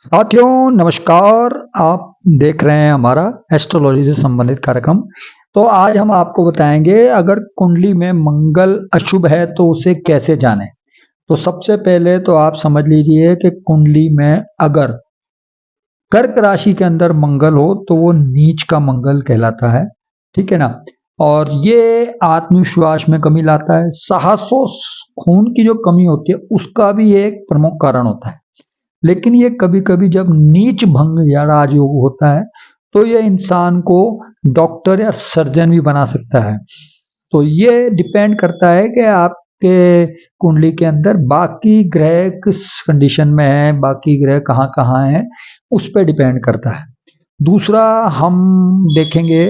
साथियों नमस्कार। आप देख रहे हैं हमारा एस्ट्रोलॉजी से संबंधित कार्यक्रम। तो आज हम आपको बताएंगे अगर कुंडली में मंगल अशुभ है तो उसे कैसे जानें। तो सबसे पहले तो आप समझ लीजिए कि कुंडली में अगर कर्क राशि के अंदर मंगल हो तो वो नीच का मंगल कहलाता है, ठीक है ना। और ये आत्मविश्वास में कमी लाता है, साहस और खून की जो कमी होती है उसका भी एक प्रमुख कारण होता है। लेकिन ये कभी-कभी जब नीच भंग या राजयोग होता है तो ये इंसान को डॉक्टर या सर्जन भी बना सकता है। तो ये डिपेंड करता है कि आपके कुंडली के अंदर बाकी ग्रह किस कंडीशन में है, बाकी ग्रह कहाँ-कहाँ हैं, उस पे डिपेंड करता है। दूसरा हम देखेंगे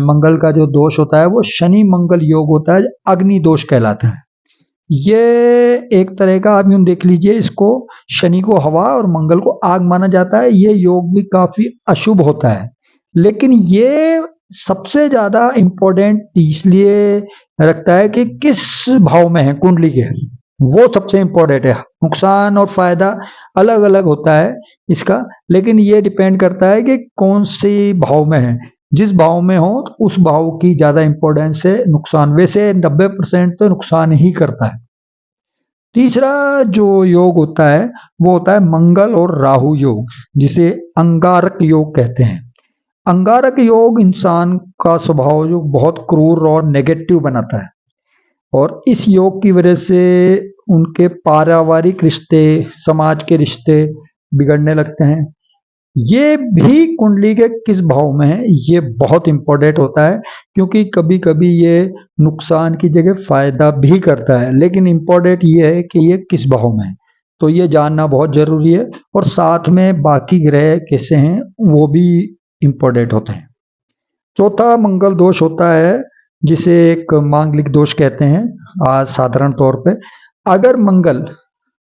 मंगल का जो दोष होता है वो शनि मंगल योग होता है, अग्नि दोष कहलाता है। ये एक तरह का आप यूँ देख लीजिए, इसको शनि को हवा और मंगल को आग माना जाता है। ये योग भी काफ़ी अशुभ होता है, लेकिन ये सबसे ज़्यादा इम्पोर्टेंट इसलिए रखता है कि किस भाव में है कुंडली के, वो सबसे इम्पोर्टेंट है। नुकसान और फ़ायदा अलग-अलग होता है इसका, लेकिन ये डिपेंड करता है कि कौन सी भाव में है। जिस भाव में हो तो उस भाव की ज़्यादा इम्पोर्टेंस है। नुकसान वैसे 90% तो नुकसान ही करता है। तीसरा जो योग होता है वो होता है मंगल और राहु योग, जिसे अंगारक योग कहते हैं। अंगारक योग इंसान का स्वभाव जो बहुत क्रूर और नेगेटिव बनाता है, और इस योग की वजह से उनके पारिवारिक रिश्ते, समाज के रिश्ते बिगड़ने लगते हैं। ये भी कुंडली के किस भाव में है ये बहुत इम्पोर्टेंट होता है, क्योंकि कभी-कभी ये नुकसान की जगह फ़ायदा भी करता है। लेकिन इम्पोर्टेंट ये है कि ये किस भाव में है, तो ये जानना बहुत ज़रूरी है। और साथ में बाकी ग्रह कैसे हैं वो भी इम्पोर्टेंट होते हैं। चौथा मंगल दोष होता है जिसे एक मांगलिक दोष कहते हैं। आज साधारण तौर पे अगर मंगल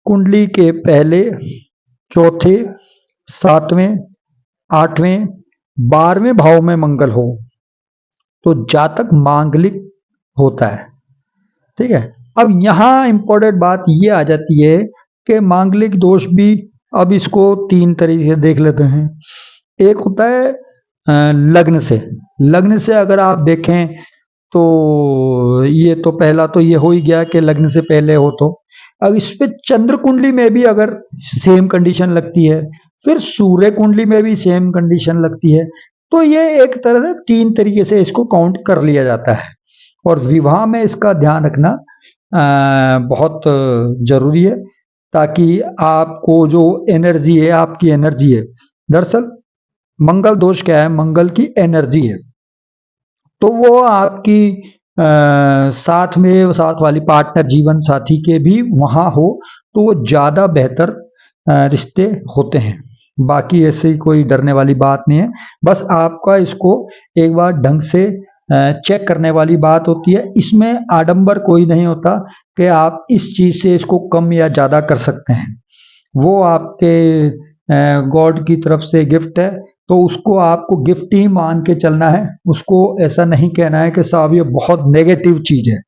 कुंडली के पहले, चौथे, सातवें, आठवें, 12वें भाव में मंगल हो तो जातक मांगलिक होता है, ठीक है। अब यहाँ इम्पोर्टेंट बात ये आ जाती है कि मांगलिक दोष भी, अब इसको तीन तरीके से देख लेते हैं। एक होता है लग्न से। लग्न से अगर आप देखें तो ये तो पहला तो ये हो ही गया कि लग्न से पहले हो तो। अब इस पे चंद्र कुंडली में भी अगर सेम कंडीशन लगती है, फिर सूर्य कुंडली में भी सेम कंडीशन लगती है, तो ये एक तरह से तीन तरीके से इसको काउंट कर लिया जाता है। और विवाह में इसका ध्यान रखना बहुत जरूरी है, ताकि आपको जो एनर्जी है, आपकी एनर्जी है, दरअसल मंगल दोष क्या है, मंगल की एनर्जी है। तो वो आपकी साथ में साथ वाली पार्टनर, जीवन साथी के भी वहाँ हो तो वो ज़्यादा बेहतर रिश्ते होते हैं। बाकी ऐसे ही कोई डरने वाली बात नहीं है, बस आपका इसको एक बार ढंग से चेक करने वाली बात होती है। इसमें आडंबर कोई नहीं होता कि आप इस चीज़ से इसको कम या ज़्यादा कर सकते हैं। वो आपके गॉड की तरफ से गिफ्ट है, तो उसको आपको गिफ्ट ही मान के चलना है। उसको ऐसा नहीं कहना है कि साहब ये बहुत नेगेटिव चीज़ है।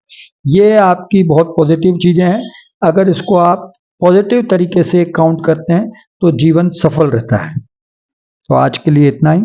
ये आपकी बहुत पॉजिटिव चीज़ें हैं। अगर इसको आप पॉजिटिव तरीके से काउंट करते हैं तो जीवन सफल रहता है। तो आज के लिए इतना ही।